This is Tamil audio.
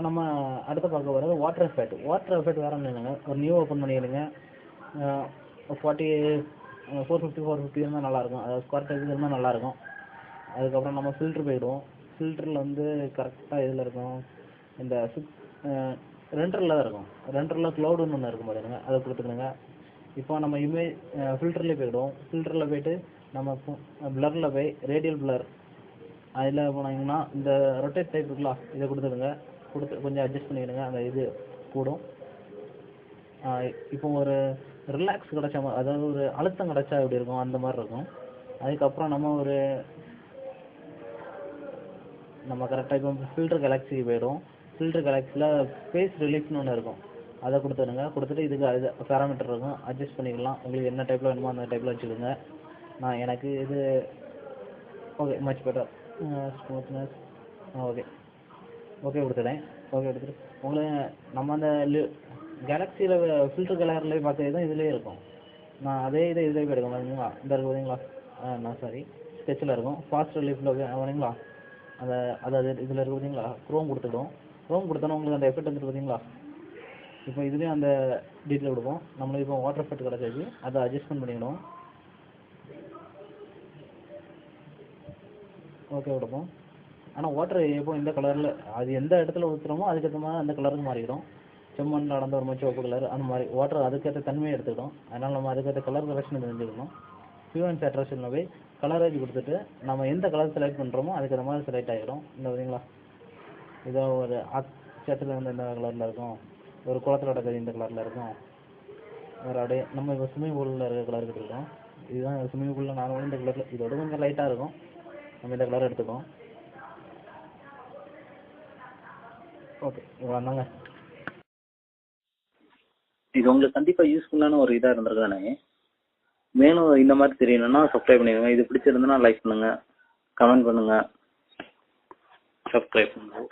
நம்ம அடுத்து பார்க்க போகிறது வாட்டர் எஃபெக்ட். வாட்டர் எஃபெக்ட் வேறு இல்லைங்க, ஒரு நியூ ஓப்பன் பண்ணிடுங்க. 450 இருந்தால் நல்லாயிருக்கும், அதாவது ஸ்கொயர் டைப் இருந்தால் நல்லாயிருக்கும். அதுக்கப்புறம் நம்ம ஃபில்ட்ரு போயிடுவோம். ஃபில்டரில் வந்து கரெக்டாக இதில் இருக்கும், இந்த ரெண்டரில் தான் இருக்கும். ரெண்டரில் க்ளவுடுன்னு ஒன்று இருக்கும் பாருங்க, அதை கொடுத்துக்கணுங்க. இப்போ நம்ம இமேஜ் ஃபில்டர்லேயே போயிடுவோம். ஃபில்டரில் போய்ட்டு நம்ம பிளரில் போய் ரேடியல் பிளர் அதில் போனீங்கன்னா இந்த ரொட்டேட் டைப் இருக்குல்ல, இதை கொடுத்துடுங்க. கொடுத்து கொஞ்சம் அட்ஜஸ்ட் பண்ணிவிடுங்க, அந்த இது கூடும். இப்போ ஒரு ரிலாக்ஸ் கிடச்ச மாதிரி, அதாவது ஒரு அழுத்தம் கிடச்சா எப்படி இருக்கும் அந்த மாதிரி இருக்கும். அதுக்கப்புறம் நம்ம கரெக்டாக இப்போ ஃபில்டர் கேலக்ஸிக்கு போயிடும். ஃபில்டர் கேலக்ஸியில் ஃபேஸ் ரிலீஃப்னு ஒன்று இருக்கும், அதை கொடுத்துடுங்க. கொடுத்துட்டு இதுக்கு அது பேராமீட்டர் இருக்கும், அட்ஜஸ்ட் பண்ணிக்கலாம். உங்களுக்கு என்ன டைப்பில் வேணுமோ அந்த டைப்பில் வச்சுக்கோங்க. எனக்கு இது okay, much better smoothness. Okay கொடுத்துட்டேன். ஓகே கொடுத்துட்டு உங்களுக்கு நம்ம அந்த கேலக்ஸியில் ஃபில்டர் கலர்லேயே பார்க்குறது தான் இதுலேயே இருக்கும். நான் அதே இதில் போய் எடுக்க மாதிரிங்களா, இந்த இருக்கு பார்த்தீங்களா, ஸ்கெட்சில் இருக்கும். ஃபாஸ்ட் ரிலீஃபில் வரீங்களா, அதாவது இதில் இருக்கு பார்த்தீங்களா, க்ரோம் கொடுத்துடும். க்ரோம் கொடுத்தோன்னா உங்களுக்கு அந்த எஃபெக்ட் வந்துட்டு பார்த்தீங்களா. இப்போ இதுலேயும் அந்த டீட்டெயில் கொடுப்போம். நம்மளுக்கு இப்போ வாட்டர் எஃபெக்ட் கிடச்சாச்சு, அதை அட்ஜஸ்ட்மெண்ட் பண்ணிக்கணும். ஓகே கொடுப்போம். ஆனால் வாட்டர் எப்போ இந்த கலரில் அது எந்த இடத்துல ஊற்றுறோமோ அதுக்கேற்ற மாதிரி அந்த கலருக்கு மாறிடும். செம்மண்ணில் நடந்த ஒரு சிவப்பு கலர் அந்த மாதிரி வாட்டர் அதுக்கேற்ற தன்மையை எடுத்துக்கிட்டோம். அதனால் நம்ம அதுக்கேற்ற கலர் கரெக்ஷன் தெரிஞ்சுக்கணும். ஹியூ அண்ட் சேட்ரேஷனில் போய் கலரேஜ் கொடுத்துட்டு நம்ம எந்த கலர் செலக்ட் பண்ணுறோமோ அதுக்கேற்ற மாதிரி செலக்ட் ஆகிடும். இந்த பார்த்தீங்களா, இதோ ஒரு சேற்றில் வந்து இந்த கலரில் இருக்கும், ஒரு குளத்தில் நடக்கிறது இந்த கலரில் இருக்கும். வேறு அப்படியே நம்ம இப்போ ஸ்விம்மிங் பூலில் இருக்கிற கலர் எடுத்துருக்கோம். இதுதான் ஸ்விம்மிங் பூலில் நார்மலாக இந்த கலரில், இதோட கொஞ்சம் லைட்டாக இருக்கும். நம்ம இந்த கலர் எடுத்துக்கோம். ஓகே, இவ்வளோ தாங்க. இது உங்களுக்கு கண்டிப்பாக யூஸ்ஃபுல்லான ஒரு இதாக இருந்திருக்கு தானே. மேலும் இந்த மாதிரி தெரியணும்னா சப்ஸ்கிரைப் பண்ணிடுங்க. இது பிடிச்சிருந்துன்னா லைக் பண்ணுங்கள், கமெண்ட் பண்ணுங்கள், சப்ஸ்கிரைப் பண்ணுங்கள்.